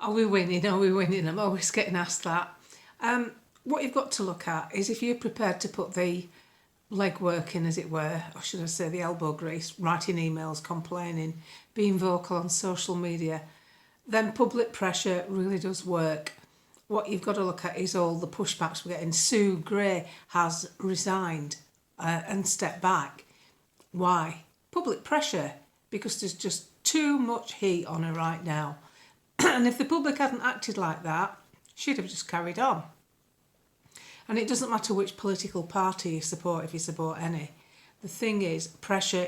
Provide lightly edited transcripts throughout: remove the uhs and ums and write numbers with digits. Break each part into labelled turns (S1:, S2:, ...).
S1: Are we winning? Are we winning? I'm always getting asked that. What you've got to look at is if you're prepared to put the legwork in, as it were, or should I say the elbow grease, writing emails, complaining, being vocal on social media, then public pressure really does work. What you've got to look at is all the pushbacks we're getting. Sue Gray has resigned and stepped back. Why? Public pressure, because there's just too much heat on her right now. And if the public hadn't acted like that, she'd have just carried on. And it doesn't matter which political party you support, if you support any. The thing is pressure.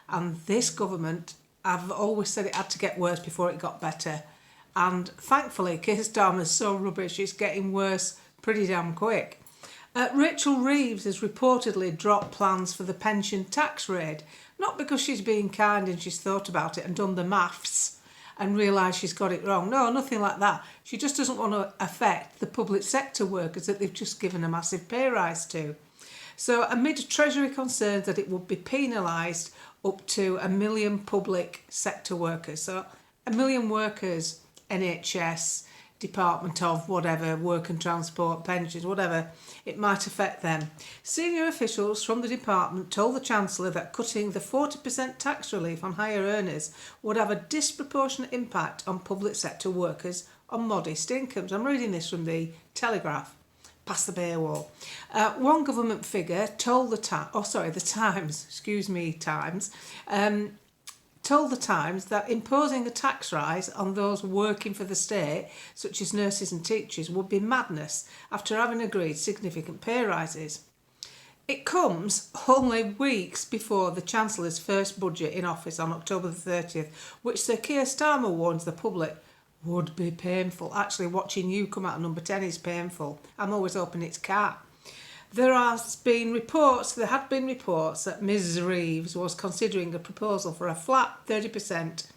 S1: And this government, I've always said it had to get worse before it got better. And thankfully, Keir Starmer's so rubbish, it's getting worse pretty damn quick. Rachel Reeves has reportedly dropped plans for the pension tax raid, not because she's being kind and she's thought about it and done the maths and realised she's got it wrong. No, nothing like that. She just doesn't want to affect the public sector workers that they've just given a massive pay rise to. So amid Treasury concerns that it would be penalised up to 1 million public sector workers. So 1 million workers, NHS, Department of whatever, work and transport, pensions, whatever, it might affect them. Senior officials from the department told the Chancellor that cutting the 40% tax relief on higher earners would have a disproportionate impact on public sector workers on modest incomes. I'm reading this from the Telegraph, past the Bay Wall. One government figure told the Times, told the Times that imposing a tax rise on those working for the state, such as nurses and teachers, would be madness after having agreed significant pay rises. It comes only weeks before the Chancellor's first budget in office on October the 30th, which Sir Keir Starmer warns the public would be painful. Actually, watching you come out of number 10 is painful. I'm always hoping it's cat. There had been reports that Ms Reeves was considering a proposal for a flat 30%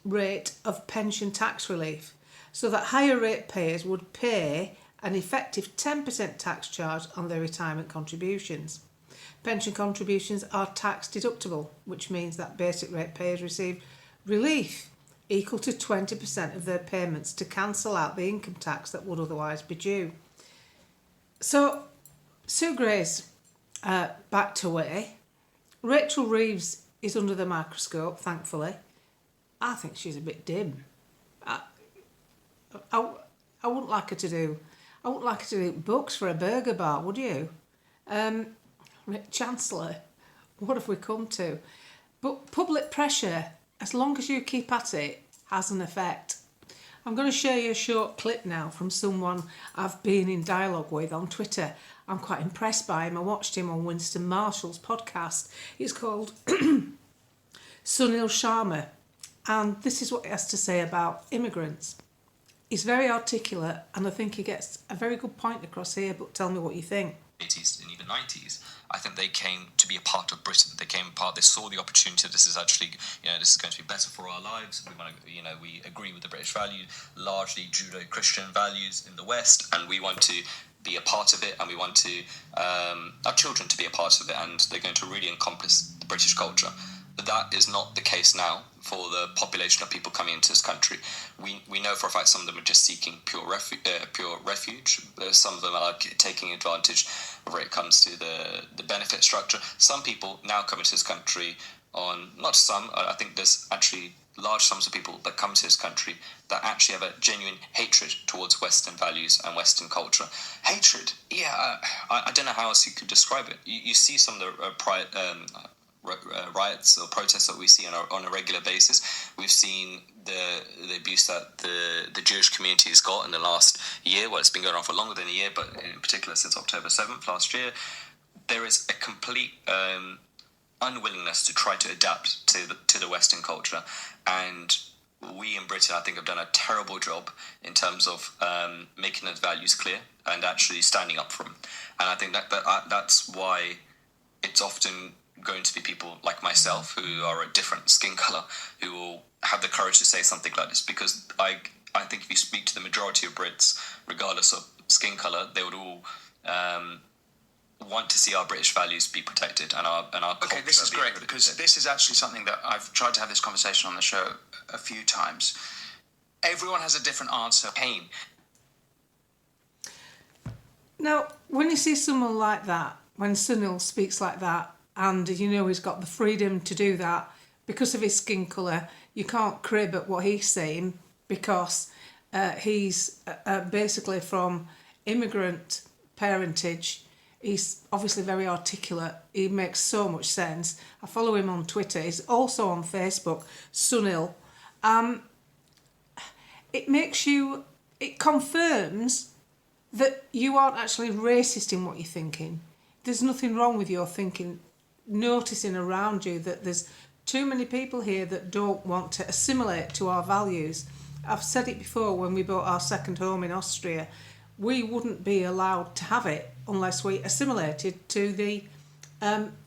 S1: rate of pension tax relief, so that higher rate payers would pay an effective 10% tax charge on their retirement contributions. Pension contributions are tax deductible, which means that basic rate payers receive relief equal to 20% of their payments to cancel out the income tax that would otherwise be due. So Sue Gray's backed away. Rachel Reeves is under the microscope, thankfully. I think she's a bit dim. I wouldn't like her to do. I wouldn't like her to do books for a burger bar, would you? Chancellor, what have we come to? But public pressure, as long as you keep at it, has an effect. I'm going to show you a short clip now from someone I've been in dialogue with on Twitter. I'm quite impressed by him. I watched him on Winston Marshall's podcast. It's called Sunil Sharma. And this is what he has to say about immigrants. He's very articulate and I think he gets a very good point across here, but tell me what you think.
S2: 80s and even 90s, I think they came to be a part of Britain. They saw the opportunity. This is actually, this is going to be better for our lives. We want to, we agree with the British value, largely Judeo-Christian values in the West, and we want to be a part of it, and we want to our children to be a part of it, and they're going to really encompass the British culture. But that is not the case now for the population of people coming into this country. We know for a fact some of them are just seeking pure refuge. Some of them are taking advantage where it comes to the benefit structure. Some people now come into this country on, not some, I think there's actually large sums of people that come to this country that actually have a genuine hatred towards Western values and Western culture. Hatred, I don't know how else you could describe it. You see some of the riots or protests that we see on a regular basis. We've seen the abuse that the Jewish community has got in the last year. Well, it's been going on for longer than a year, but in particular since October 7th last year. There is a complete unwillingness to try to adapt to the Western culture, and we in Britain, I think, have done a terrible job in terms of making those values clear and actually standing up for them. And I think that's why it's often going to be people like myself who are a different skin colour who will have the courage to say something like this, because I think if you speak to the majority of Brits, regardless of skin colour, they would all want to see our British values be protected and our culture.
S3: Okay, this is great, because this is actually something that I've tried to have this conversation on the show a few times. Everyone has a different answer.
S2: Pain.
S1: Now, when you see someone like that, when Sunil speaks like that, and you know he's got the freedom to do that because of his skin colour, you can't crib at what he's saying because he's basically from immigrant parentage. He's obviously very articulate. He makes so much sense. I follow him on Twitter. He's also on Facebook, Sunil. It confirms that you aren't actually racist in what you're thinking. There's nothing wrong with your thinking, noticing around you that there's too many people here that don't want to assimilate to our values. I've said it before, when we bought our second home in Austria, we wouldn't be allowed to have it unless we assimilated to the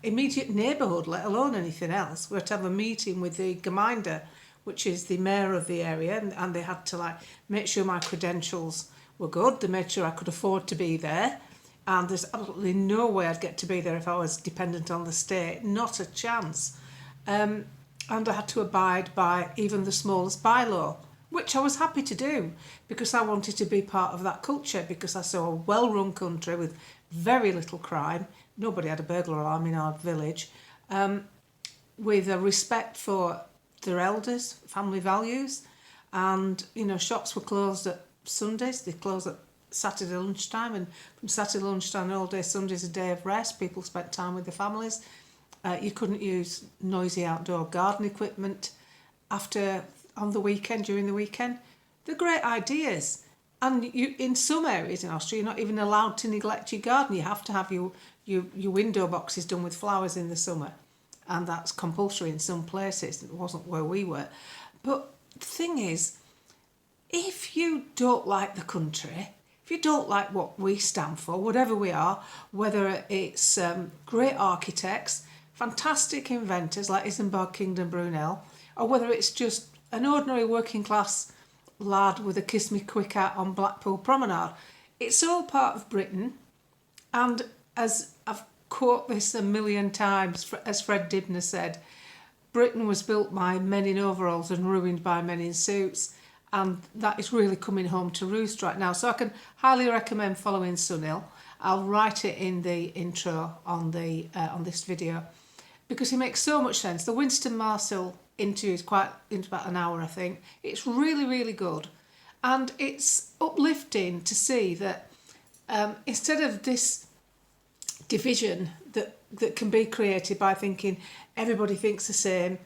S1: immediate neighbourhood, let alone anything else. We had to have a meeting with the Gemeinde, which is the mayor of the area, and they had to make sure my credentials were good. They made sure I could afford to be there, and there's absolutely no way I'd get to be there if I was dependent on the state. Not a chance. And I had to abide by even the smallest bylaw, which I was happy to do because I wanted to be part of that culture, because I saw a well-run country with very little crime. Nobody had a burglar alarm in our village, with a respect for their elders, family values, and shops were closed at Sundays. They closed at Saturday lunchtime, and from Saturday lunchtime all day Sunday's a day of rest. People spent time with their families. You couldn't use noisy outdoor garden equipment on the weekend, during the weekend. They're great ideas. And in some areas in Austria, you're not even allowed to neglect your garden. You have to have your window boxes done with flowers in the summer. And that's compulsory in some places. It wasn't where we were. But the thing is, if you don't like the country, if you don't like what we stand for, whatever we are, whether it's great architects, fantastic inventors like Isambard Kingdom Brunel, or whether it's just an ordinary working class lad with a Kiss Me Quick hat on Blackpool Promenade, it's all part of Britain. And as I've quote this a million times, as Fred Dibner said, Britain was built by men in overalls and ruined by men in suits, and that is really coming home to roost right now. So I can highly recommend following Sunil. I'll write it in the intro on this video, because he makes so much sense. The Winston Marsall interview is into about an hour, I think. It's really, really good. And it's uplifting to see that instead of this division that can be created by thinking everybody thinks the same,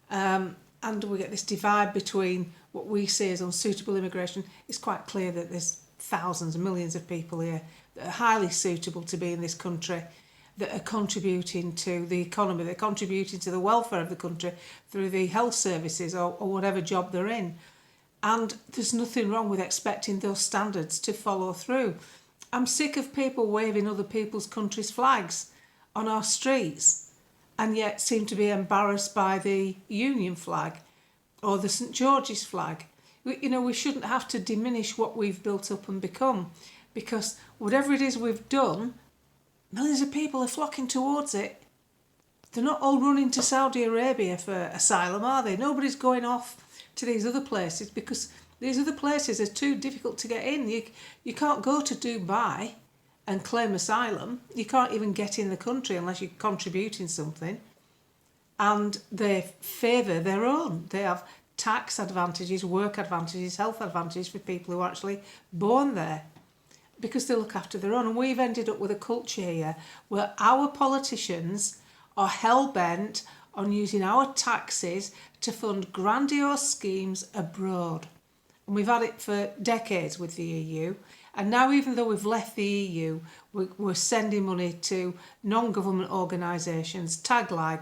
S1: and we get this divide between what we see as unsuitable immigration, it's quite clear that there's thousands and millions of people here that are highly suitable to be in this country, that are contributing to the economy, they're contributing to the welfare of the country through the health services or whatever job they're in. And there's nothing wrong with expecting those standards to follow through. I'm sick of people waving other people's countries' flags on our streets and yet seem to be embarrassed by the Union flag or the St George's flag. We shouldn't have to diminish what we've built up and become, because whatever it is we've done, millions of people are flocking towards it. They're not all running to Saudi Arabia for asylum, are they? Nobody's going off to these other places because these other places are too difficult to get in. You can't go to Dubai and claim asylum. You can't even get in the country unless you're contributing something. And they favour their own. They have tax advantages, work advantages, health advantages for people who are actually born there, because they look after their own. And we've ended up with a culture here where our politicians are hell-bent on using our taxes to fund grandiose schemes abroad. And we've had it for decades with the EU. And now, even though we've left the EU, we're sending money to non-government organisations, tag-like,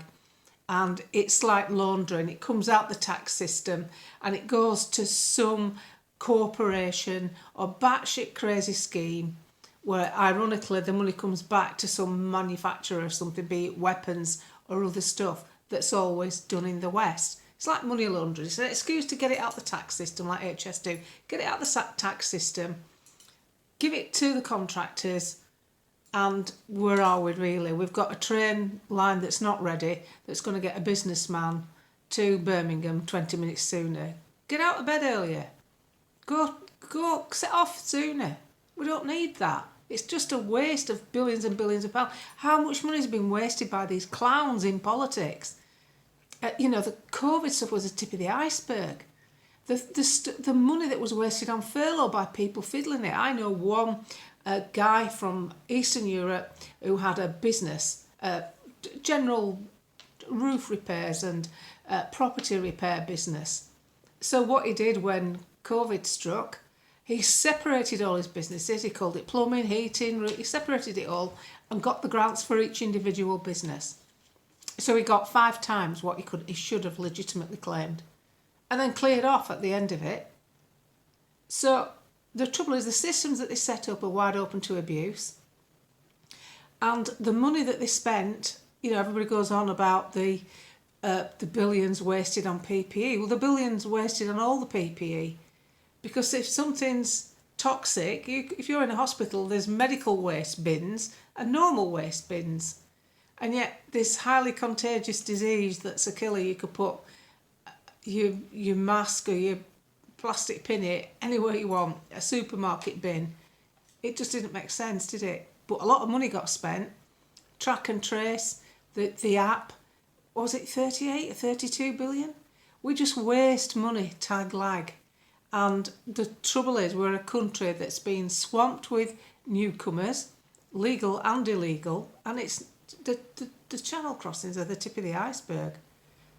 S1: and it's like laundering. It comes out the tax system and it goes to some corporation or batshit crazy scheme where, ironically, the money comes back to some manufacturer of something, be it weapons or other stuff, that's always done in the West. It's like money laundering. It's an excuse to get it out the tax system, like HS do. Get it out the tax system, give it to the contractors, and where are we really? We've got a train line that's not ready, that's going to get a businessman to Birmingham 20 minutes sooner. Get out of bed earlier. Go set off sooner. We don't need that. It's just a waste of billions and billions of pounds. How much money has been wasted by these clowns in politics? The COVID stuff was the tip of the iceberg. The money that was wasted on furlough by people fiddling it. I know one guy from Eastern Europe who had a business, general roof repairs and property repair business. So what he did when COVID struck, he separated all his businesses. He called it plumbing, heating. He separated it all and got the grants for each individual business. So he got 5 times what he should have legitimately claimed, and then cleared off at the end of it. So the trouble is the systems that they set up are wide open to abuse, and the money that they spent. Everybody goes on about the billions wasted on PPE. Well, the billions wasted on all the PPE. Because if something's toxic, if you're in a hospital, there's medical waste bins and normal waste bins. And yet this highly contagious disease that's a killer, you could put your mask or your plastic pinny anywhere you want, a supermarket bin. It just didn't make sense, did it? But a lot of money got spent. Track and trace, the app, was it 38 or 32 billion? We just waste money, tag lag. And the trouble is we're a country that's been swamped with newcomers, legal and illegal, and it's the channel crossings are the tip of the iceberg.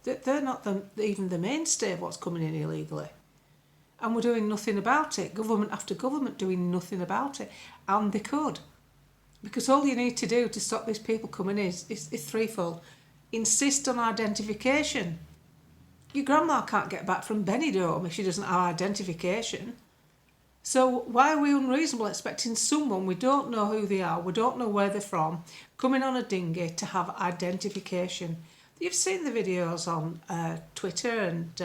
S1: They're not even the mainstay of what's coming in illegally. And we're doing nothing about it. Government after government doing nothing about it. And they could. Because all you need to do to stop these people coming in is threefold. Insist on identification. Your grandma can't get back from Benidorm if she doesn't have identification. So why are we unreasonable expecting someone, we don't know who they are, we don't know where they're from, coming on a dinghy to have identification? You've seen the videos on Twitter and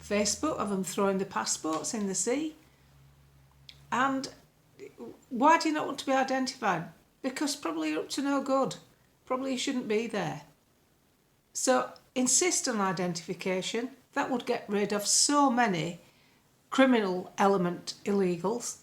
S1: Facebook of them throwing the passports in the sea. And why do you not want to be identified? Because probably you're up to no good. Probably you shouldn't be there. So insist on identification. That would get rid of so many criminal element illegals.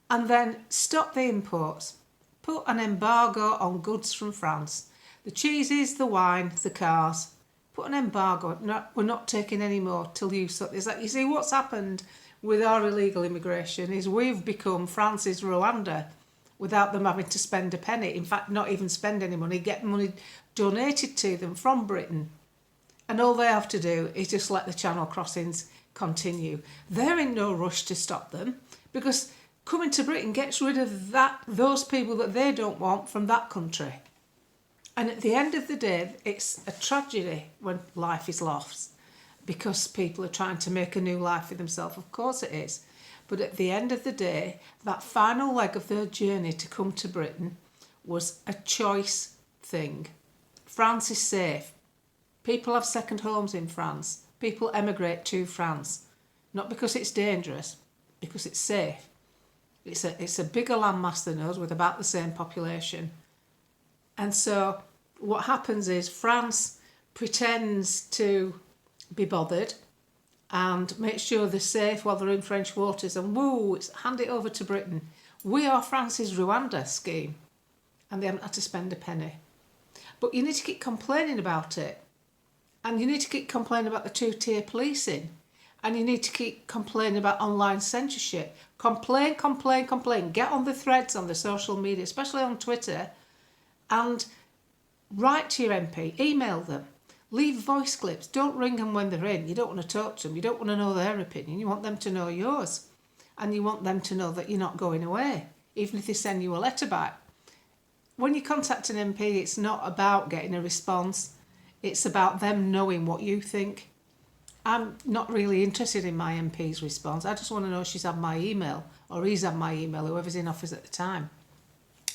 S1: And then stop the imports. Put an embargo on goods from France. The cheeses, the wine, the cars. Put an embargo. We're not taking any more till you sort this out. You see, what's happened with our illegal immigration is we've become France's Rwanda without them having to spend a penny. In fact, not even spend any money, get money donated to them from Britain. And all they have to do is just let the channel crossings continue. They're in no rush to stop them because coming to Britain gets rid of those people that they don't want from that country. And at the end of the day, it's a tragedy when life is lost because people are trying to make a new life for themselves. Of course it is. But at the end of the day, that final leg of their journey to come to Britain was a choice thing. France is safe. People have second homes in France. People emigrate to France. Not because it's dangerous, because it's safe. It's a bigger landmass than us with about the same population. And so what happens is France pretends to be bothered and make sure they're safe while they're in French waters and hand it over to Britain. We are France's Rwanda scheme and they haven't had to spend a penny. But you need to keep complaining about it. And you need to keep complaining about the two-tier policing. And you need to keep complaining about online censorship. Complain. Get on the threads on the social media, especially on Twitter, and write to your MP, email them, leave voice clips. Don't ring them when they're in. You don't want to talk to them. You don't want to know their opinion. You want them to know yours. And you want them to know that you're not going away, even if they send you a letter back. When you contact an MP, it's not about getting a response. It's about them knowing what you think. I'm not really interested in my MP's response. I just want to know she's had my email or he's had my email, whoever's in office at the time.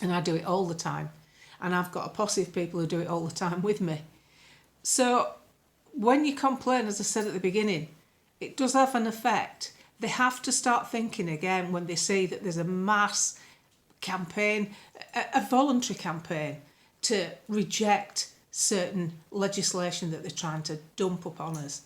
S1: And I do it all the time. And I've got a posse of people who do it all the time with me. So when you complain, as I said at the beginning, it does have an effect. They have to start thinking again when they see that there's a mass campaign, a voluntary campaign to reject certain legislation that they're trying to dump upon us.